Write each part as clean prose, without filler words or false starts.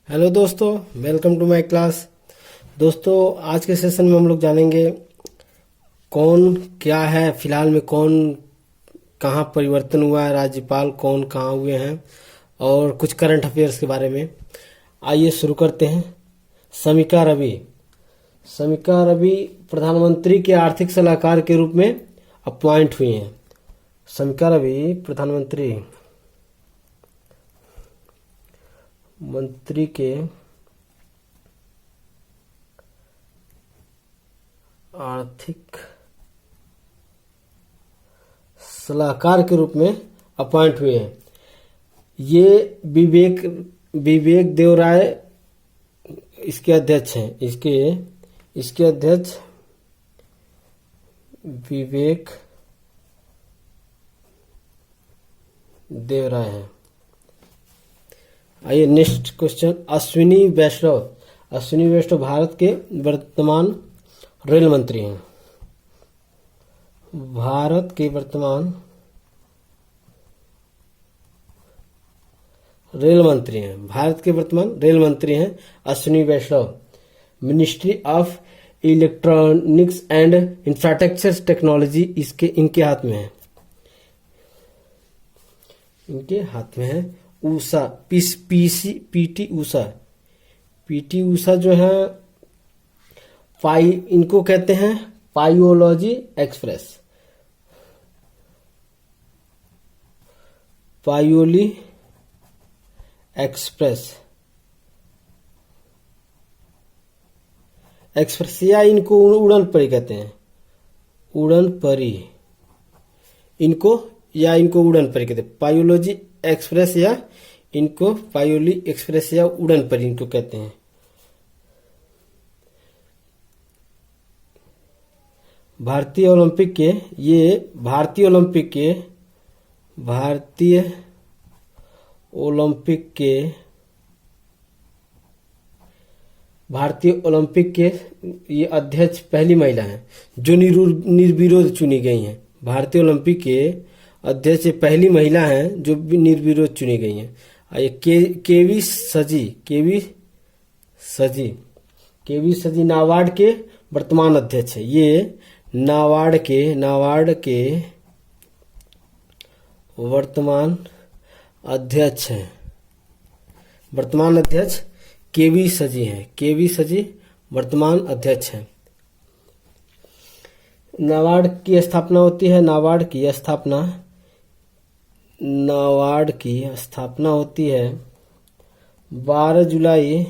Hello दोस्तों, welcome to my class. दोस्तों, आज के सेशन में हम लोग जानेंगे कौन क्या है, फिलहाल में कौन कहाँ परिवर्तन हुआ है, राज्यपाल कौन कहाँ हुए हैं और कुछ करंट अफेयर्स के बारे में। आइए शुरू करते हैं। समीक्षा रवि। समीक्षा रवि प्रधानमंत्री के आर्थिक सलाहकार के रूप में अपॉइंट हुई हैं। समीक्षा रवि प्रधानमंत्री के आर्थिक सलाहकार के रूप में अपॉइंट हुए हैं। ये विवेक देवराय इसके अध्यक्ष हैं। इसके अध्यक्ष विवेक देवराय हैं। आइए नेक्स्ट क्वेश्चन। अश्विनी वैष्णव भारत के वर्तमान रेल मंत्री हैं। भारत के वर्तमान रेल मंत्री हैं Ashwini Vaishnaw. Ministry of electronics and infrastructure technology इनके हाथ में है। उषा पीटी उषा जो है इनको कहते हैं पायोलॉजी एक्सप्रेस। पायोली एक्सप्रेस या इनको उड़न परी कहते हैं। उड़न परी इनको उड़न परी कहते हैं। पायोलॉजी एक्सप्रेस या इनको पायोली एक्सप्रेस या उड़न परी इनको कहते हैं। भारतीय ओलंपिक के ये अध्यक्ष पहली महिला हैं जो निर्विरोध चुनी गई हैं। भारतीय ओलंपिक के अध्यक्ष पहली महिला हैं जो निर्विरोध चुनी गई हैं। केवी सजी नाबार्ड के वर्तमान अध्यक्ष है। ये नाबार्ड के वर्तमान अध्यक्ष हैं। वर्तमान अध्यक्ष केवी सजी वर्तमान अध्यक्ष हैं। नाबार्ड की स्थापना होती है। नाबार्ड की स्थापना होती है 12 जुलाई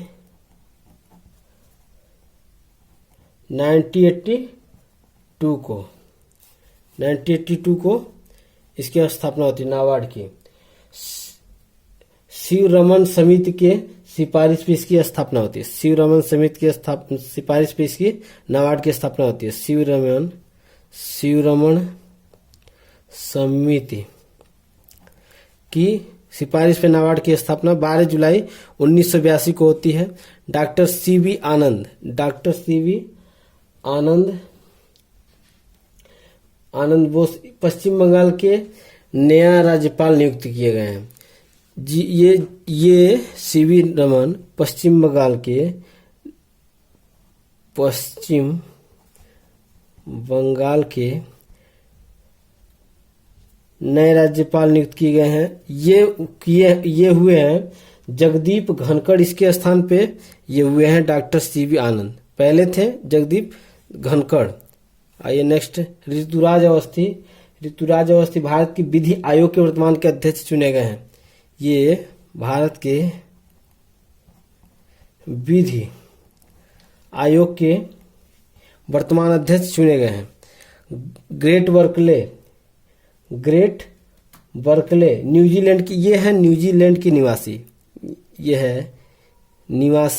1982 को इसकी स्थापना होती है नाबार्ड की। शिव रमन समिति के सिफारिश पे इसकी स्थापना होती है। सिफारिश पे इसकी नाबार्ड की स्थापना होती है। शिव रमन समिति की सिफारिश पे नाबार्ड की स्थापना 12 जुलाई 1982 को होती है। डॉक्टर सीवी आनंद बोस पश्चिम बंगाल के नया राज्यपाल नियुक्त किए गए हैं। ये सीवी रमन पश्चिम बंगाल के नए राज्यपाल नियुक्त किए गए हैं। ये हुए हैं जगदीप धनखड़। इसके स्थान पे ये हुए हैं डॉक्टर सीवी आनंद। पहले थे जगदीप धनखड़। आइए नेक्स्ट। ऋतुराज अवस्थी भारत की विधि आयोग के वर्तमान के अध्यक्ष चुने गए हैं। ये भारत के विधि आयोग के वर्तमान अध्यक्ष चुने गए हैं। ग्रेट बर्कले न्यूजीलैंड की ये है। न्यूजीलैंड की निवासी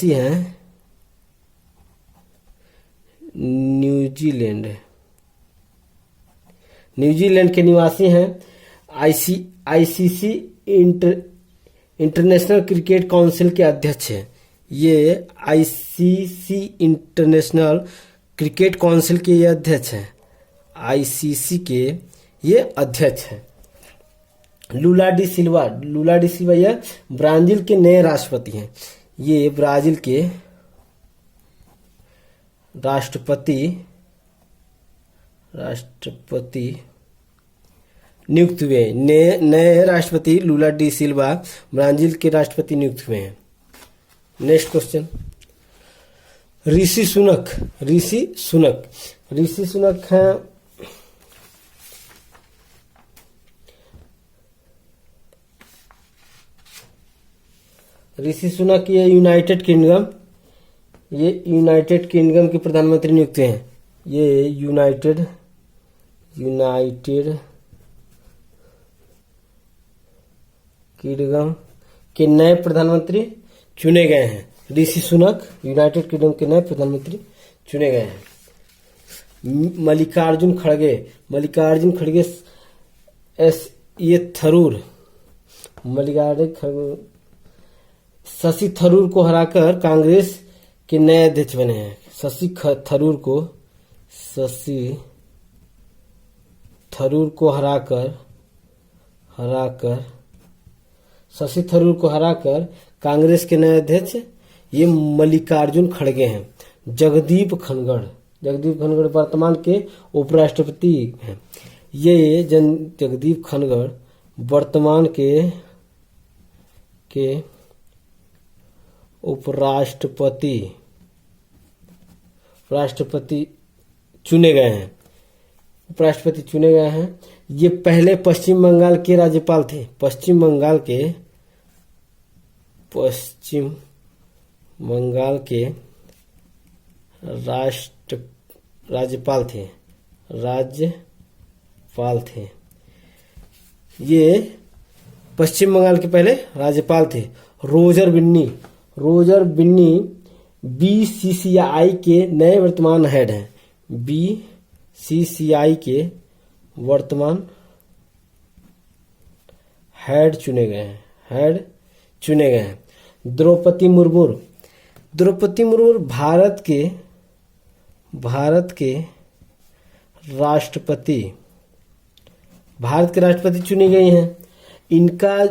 हैं न्यूजीलैंड के निवासी हैं। आईसीसी इंटरनेशनल क्रिकेट काउंसिल के अध्यक्ष हैं। ये आईसीसी इंटरनेशनल क्रिकेट काउंसिल के ये अध्यक्ष हैं। आईसीसी के ये अध्यक्ष हैं। लूला डी सिल्वा यह ब्राजील के नए राष्ट्रपति हैं। ये ब्राजील के राष्ट्रपति नियुक्त हुए। नए राष्ट्रपति लूला डी सिल्वा ब्राजील के राष्ट्रपति नियुक्त हुए हैं। नेक्स्ट क्वेश्चन, ऋषि सुनक हैं ऋषि सुनक ये यूनाइटेड किंगडम के प्रधानमंत्री नियुक्त हुए हैं। ये यूनाइटेड किंगडम के नए प्रधानमंत्री चुने गए हैं। ऋषि सुनक यूनाइटेड किंगडम के नए प्रधानमंत्री चुने गए हैं। मल्लिकार्जुन खड़गे ये थरूर शशि थरूर को हराकर कांग्रेस के नए अध्यक्ष बने हैं। शशि थरूर को हराकर कांग्रेस के नए अध्यक्ष ये मल्लिकार्जुन खड़गे हैं। जगदीप धनखड़ वर्तमान के उपराष्ट्रपति हैं। ये जगदीप धनखड़ वर्तमान के उपराष्ट्रपति चुने गए हैं। ये पहले पश्चिम बंगाल के राज्यपाल थे। पश्चिम बंगाल के राज्यपाल थे। ये पश्चिम बंगाल के पहले राज्यपाल थे। रोजर बिन्नी बीसीसीआई के नए वर्तमान हेड हैं। बीसीसीआई के वर्तमान हेड चुने गए हैं। द्रौपदी मुर्मू भारत के राष्ट्रपति चुनी गई हैं। इनका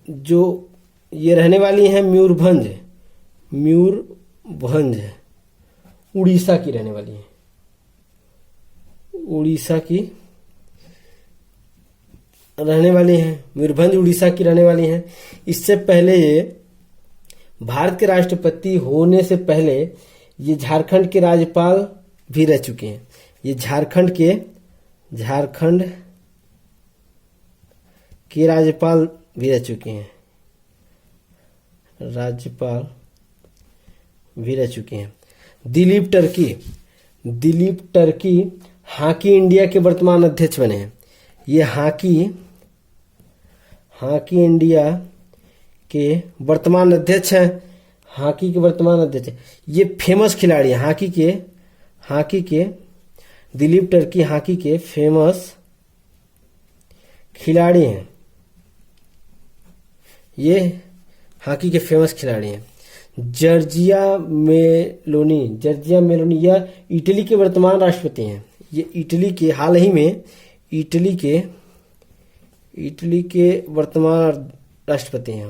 जो ये रहने वाली हैं मयूरभंज उड़ीसा की रहने वाली हैं। मयूरभंज उड़ीसा की रहने वाली हैं। इससे पहले ये भारत के राष्ट्रपति होने से पहले ये झारखंड के राज्यपाल भी रह चुके हैं। ये झारखंड के राज्यपाल भी रह चुके हैं। दिलीप टर्की हॉकी इंडिया के वर्तमान अध्यक्ष बने हैं। ये हॉकी इंडिया के वर्तमान अध्यक्ष हैं। ये फेमस खिलाड़ी हैं हॉकी के दिलीप टर्की हॉकी के फेमस खिलाड़ी हैं। ये हॉकी के फेमस खिलाड़ी हैं। जॉर्जिया मेलोनी यह इटली के वर्तमान राष्ट्रपति हैं। ये इटली के हाल ही में इटली के वर्तमान राष्ट्रपति हैं।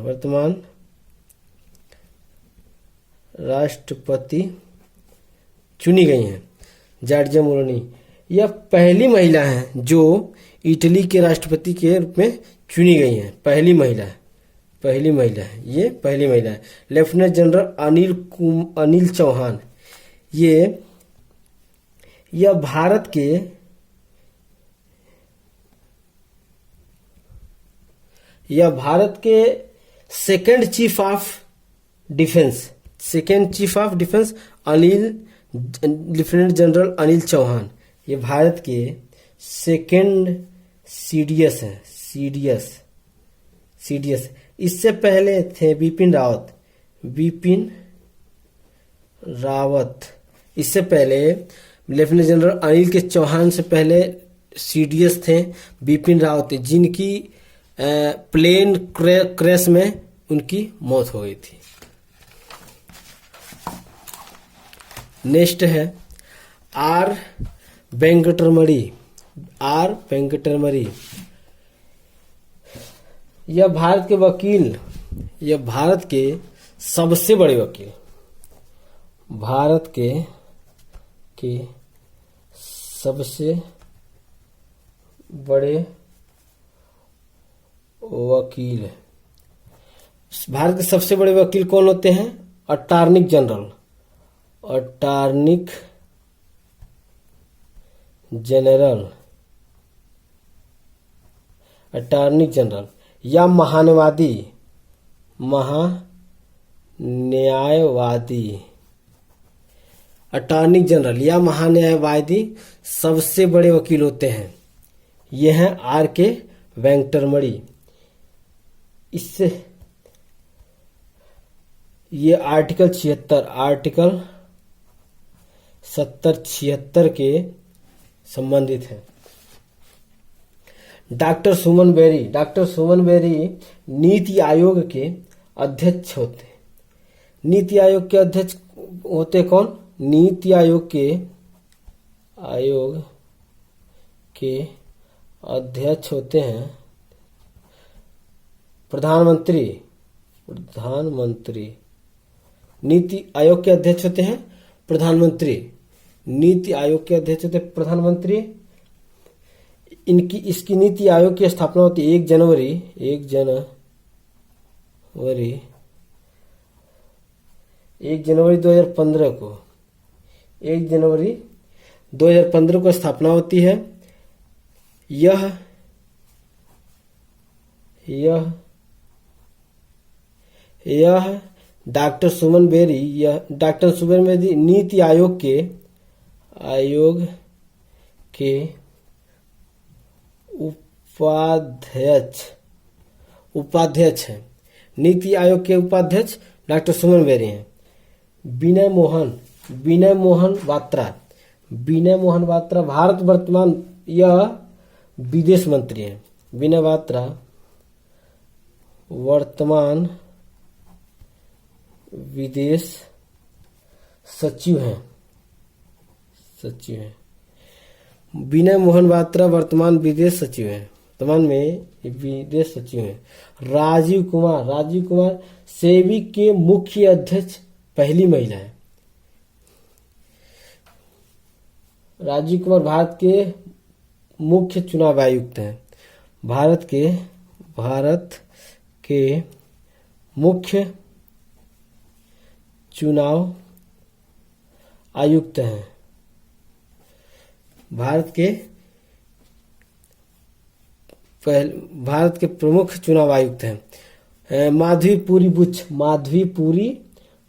राष्ट्रपति चुनी गई हैं। जॉर्जिया मेलोनी यह पहली महिला हैं जो इटली के राष्ट्रपति के रूप में चुनी गई हैं। पहली महिला है। लेफ्टिनेंट जनरल अनिल चौहान यह भारत के second chief of defence lieutenant general Anil Chauhan ये भारत के सेकंड सीडीएस। इससे पहले थे बिपिन रावत। इससे पहले लेफ्टिनेंट जनरल अनिल के चौहान से पहले सीडीएस थे बिपिन रावत, जिनकी प्लेन क्रैश में उनकी मौत हो गई थी। नेक्स्ट है आर वेंकटरमणी। यह भारत के सबसे बड़े वकील, भारत के सबसे बड़े वकील। भारत के सबसे बड़े वकील कौन होते हैं? Attorney general, attorney general, attorney general या महान्यायवादी, महान्यायवादी। अटॉर्नी जनरल या महान्यायवादी सबसे बड़े वकील होते हैं। ये हैं आर के वेंकटरमणि। इससे ये आर्टिकल 70-76 के संबंधित है। डॉक्टर सुमन बेरी, डॉक्टर सुमन बेरी नीति आयोग के अध्यक्ष होते हैं। नीति आयोग के अध्यक्ष होते कौन? नीति आयोग के अध्यक्ष होते हैं प्रधानमंत्री। नीति आयोग के अध्यक्ष होते हैं प्रधानमंत्री। नीति आयोग के अध्यक्ष होते हैं प्रधानमंत्री। इसकी नीति आयोग की स्थापना होती है 1 जनवरी 2015 को। 1 जनवरी 2015 को स्थापना होती है। यह डॉक्टर सुमन बेरी नीति आयोग के उपाध्यक्ष हैं। नीति आयोग के उपाध्यक्ष डॉक्टर सुमन बेरी हैं। विनय मोहन वात्रा भारत वर्तमान यह विदेश मंत्री हैं। विनय वात्रा वर्तमान विदेश सचिव हैं। विनय मोहन वात्रा वर्तमान विदेश सचिव हैं। वर्तमान में विदेश सचिव हैं। राजीव कुमार सेबी के मुख्य अध्यक्ष पहली महिला है। राजीव कुमार भारत के मुख्य चुनाव आयुक्त हैं। भारत के मुख्य चुनाव आयुक्त हैं। भारत के प्रमुख चुनाव आयुक्त हैं। माधवीपुरी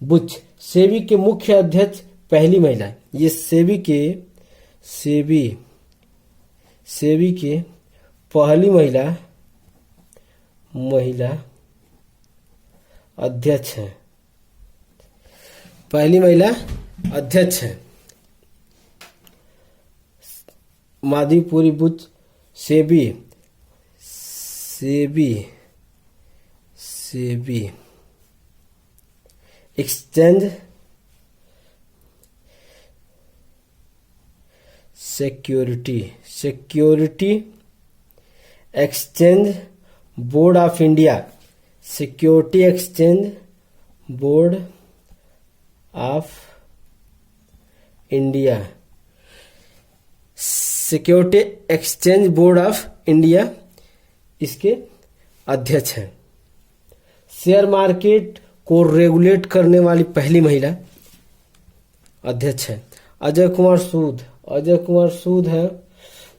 बुच सेबी के मुख्य अध्यक्ष पहली महिला है। ये सेबी के पहली महिला अध्यक्ष हैं। पहली महिला अध्यक्ष हैं। Madhabi Puri Buch SEBI exchange security exchange board of India, security exchange board of India, security exchange board of India इसके अध्यक्ष हैं। शेयर मार्केट को रेगुलेट करने वाली पहली महिला अध्यक्ष है। अजय कुमार सूद है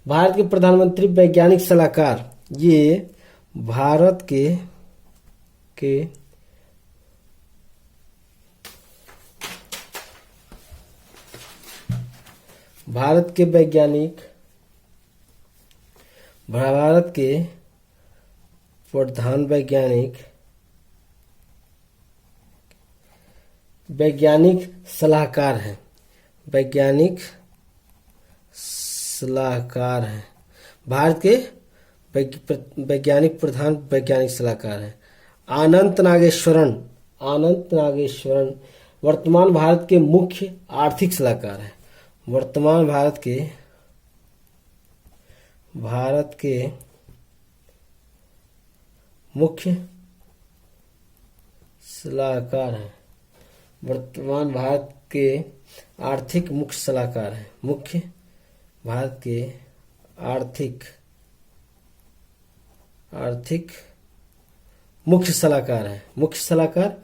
भारत के प्रधानमंत्री वैज्ञानिक सलाहकार। ये भारत के प्रधान वैज्ञानिक सलाहकार हैं। भारत के प्रधान वैज्ञानिक सलाहकार हैं। अनंत नागेश्वरन वर्तमान भारत के मुख्य आर्थिक सलाहकार हैं। वर्तमान भारत मुख्य सलाहकार हैं। वर्तमान भारत के आर्थिक मुख्य सलाहकार हैं। मुख्य भारत के आर्थिक मुख्य सलाहकार हैं। मुख्य सलाहकार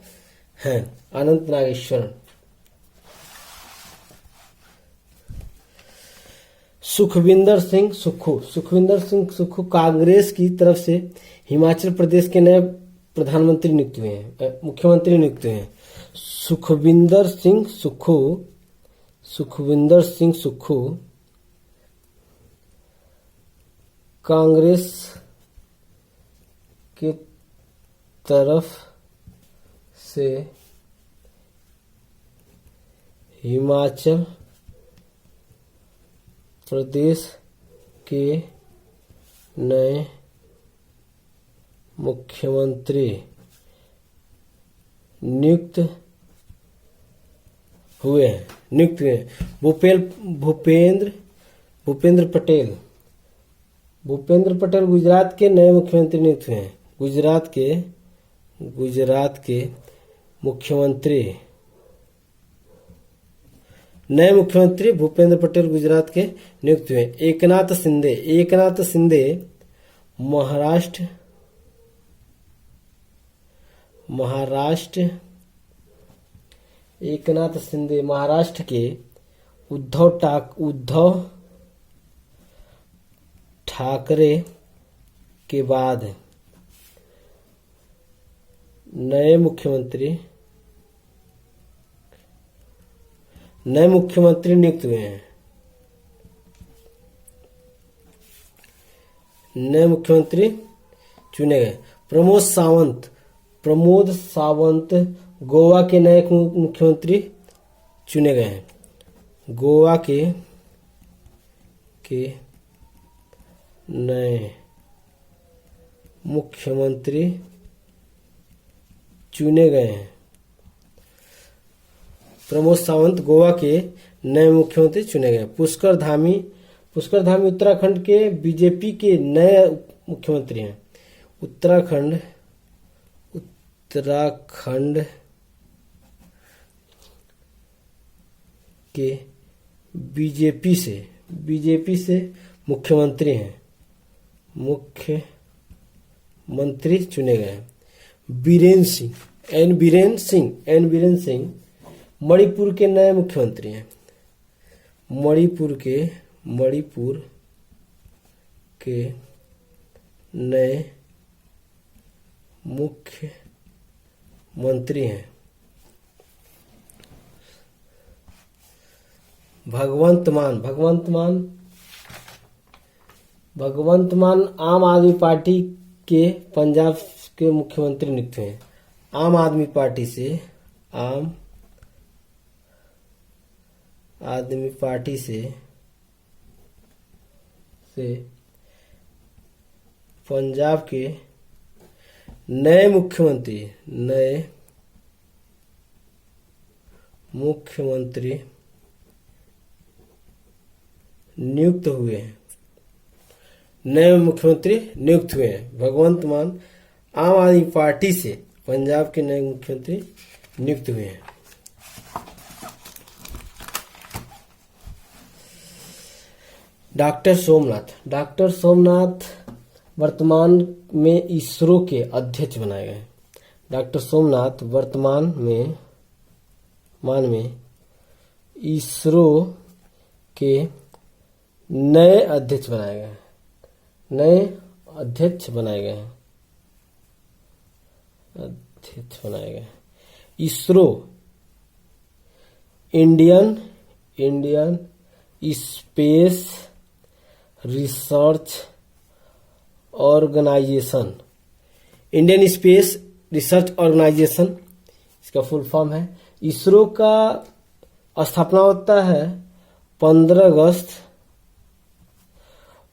हैं अनंत नागेश्वरन। सुखविंदर सिंह सुक्खू कांग्रेस की तरफ से हिमाचल प्रदेश के नए प्रधानमंत्री नियुक्त हुए हैं, मुख्यमंत्री नियुक्त हुए हैं। सुखविंदर सिंह सुक्खू कांग्रेस की तरफ से हिमाचल प्रदेश के नए मुख्यमंत्री नियुक्त हुए हैं। भूपेंद्र पटेल गुजरात के नए मुख्यमंत्री नियुक्त हुए हैं। गुजरात के नए मुख्यमंत्री भूपेंद्र पटेल गुजरात के नियुक्त हुए। एकनाथ शिंदे महाराष्ट्र के उद्धव ठाकरे के बाद नए मुख्यमंत्री नियुक्त हुए हैं। नए मुख्यमंत्री चुने गए। प्रमोद सावंत गोवा के नए मुख्यमंत्री चुने गए हैं। गोवा के नए मुख्यमंत्री चुने गए हैं। प्रमोद सावंत गोवा के नए मुख्यमंत्री चुने गए। पुष्कर धामी उत्तराखंड के बीजेपी के नए मुख्यमंत्री हैं। उत्तराखंड के बीजेपी से मुख्यमंत्री चुने गए। बीरेन सिंह मणिपुर के नए मुख्यमंत्री हैं। मणिपुर के नए मुख्यमंत्री हैं। भगवंत मान आम आदमी पार्टी के पंजाब के मुख्यमंत्री नियुक्त हुए हैं। आम आदमी पार्टी से पंजाब के नए मुख्यमंत्री नियुक्त हुए हैं। भगवंत मान आम आदमी पार्टी से पंजाब के नए मुख्यमंत्री नियुक्त हुए हैं। डॉक्टर सोमनाथ वर्तमान में इसरो के अध्यक्ष बनाए गए। डॉक्टर सोमनाथ वर्तमान में इसरो के नए अध्यक्ष बनाए गए। ISRO Indian space research organisation इसका फुल फॉर्म है। इसरो का स्थापना होता है 15 अगस्त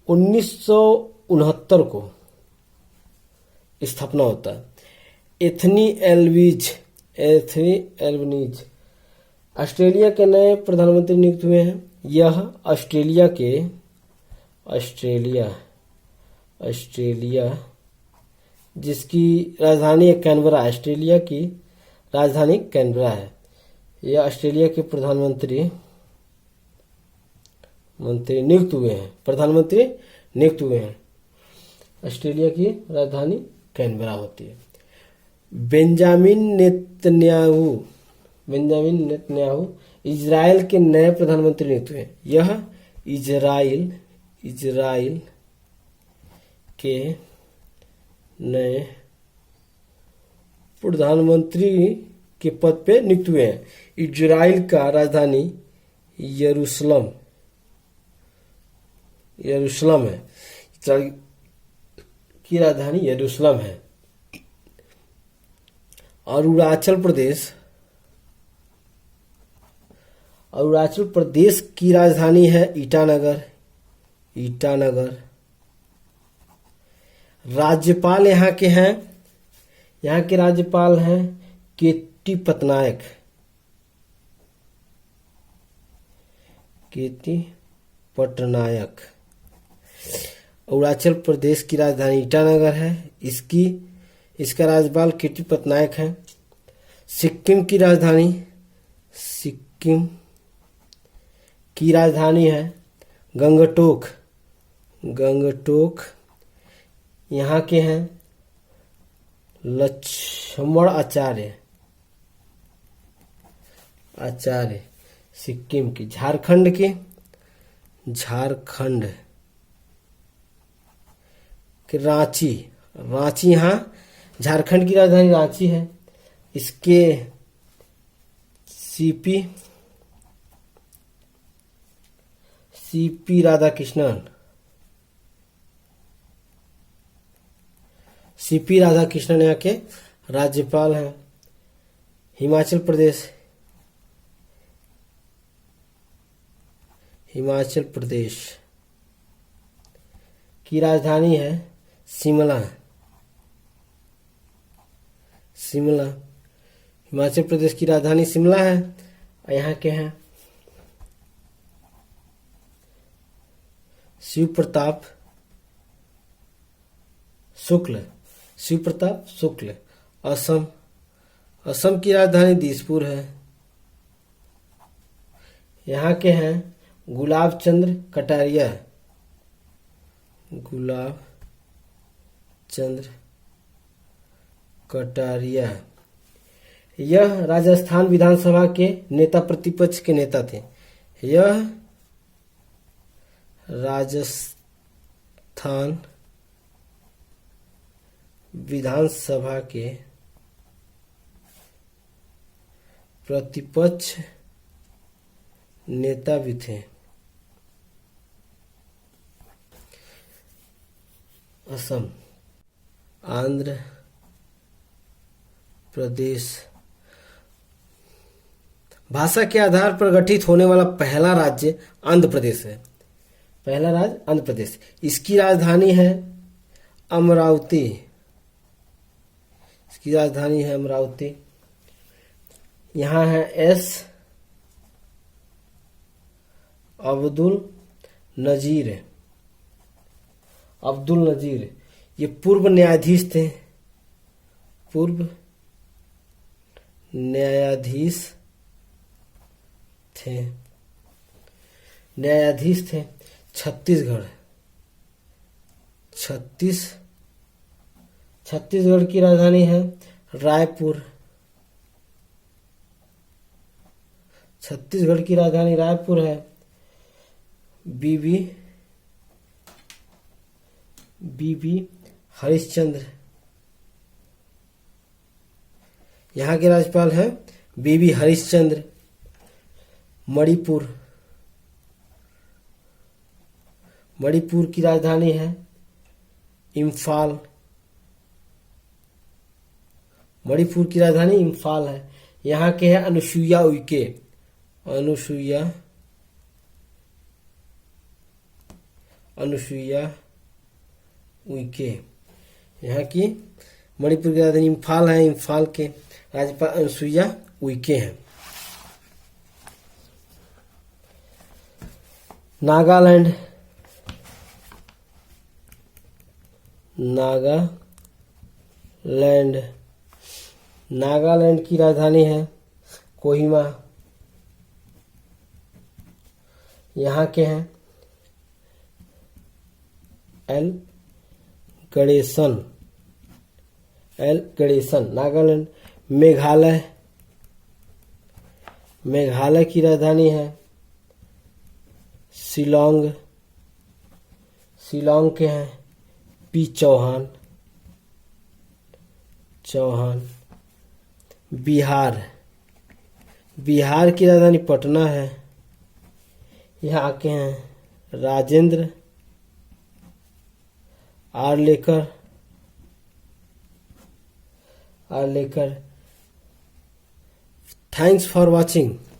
1969 को स्थापना होता है। एथनी एल्बनीज ऑस्ट्रेलिया के नए प्रधानमंत्री नियुक्त हुए हैं। यह ऑस्ट्रेलिया जिसकी राजधानी है कैनबरा, ऑस्ट्रेलिया की राजधानी कैनबरा है। यह ऑस्ट्रेलिया के प्रधानमंत्री नियुक्त हुए हैं, प्रधानमंत्री नियुक्त हुए हैं। ऑस्ट्रेलिया की राजधानी कैनबरा होती है। बेंजामिन नेतन्याहू इजराइल के नए प्रधानमंत्री नियुक्त हुए। यह इजराइल के नए प्रधानमंत्री के पद पे नियुक्त हुए हैं। इजराइल का राजधानी यरूशलेम है। इजराइल की राजधानी यरूशलेम है। अरुणाचल प्रदेश की राजधानी है ईटानगर। राज्यपाल यहाँ के राज्यपाल हैं केटी पटनायक। अरुणाचल प्रदेश की राजधानी ईटानगर है। इसका राज्यपाल केटी पटनायक है। सिक्किम की राजधानी है गंगटोक। यहाँ के हैं लक्ष्मण आचार्य। सिक्किम की। झारखंड के रांची यहाँ झारखंड की राजधानी रांची है। इसके सीपी राधाकृष्णन यहाँ के राज्यपाल हैं। हिमाचल प्रदेश की राजधानी है शिमला। हिमाचल प्रदेश की राजधानी शिमला है। यहाँ के हैं शिव प्रताप शुक्ल। असम की राजधानी दिसपुर है। यहाँ के हैं गुलाब चंद्र कटारिया। यह राजस्थान विधानसभा के नेता प्रतिपक्ष के नेता थे। यह राजस्थान विधानसभा के प्रतिपक्ष नेता भी थे। असम, आंध्र प्रदेश। भाषा के आधार पर गठित होने वाला पहला राज्य आंध्र प्रदेश है। इसकी राजधानी है अमरावती। यहाँ है एस अब्दुल नजीर। ये पूर्व न्यायाधीश थे। छत्तीसगढ़ की राजधानी है रायपुर। है। बीबी हरिश्चंद्र यहाँ के राज्यपाल हैं बीबी हरिश्चंद्र। मणिपुर की राजधानी है इम्फाल। है। यहाँ के हैं अनुसुईया उइके। यहाँ की मणिपुर की राजधानी इम्फाल है। इम्फाल के राज्यपाल अनुसुईया उइके हैं। नागालैंड नागालैंड की राजधानी है कोहिमा। यहाँ के हैं एल गणेशन, नागालैंड। मेघालय की राजधानी है शिलोंग। शिलोंग के हैं पी चौहान। बिहार की राजधानी पटना है। यहाँ आके हैं Rajendra Arlekar. Thanks for watching.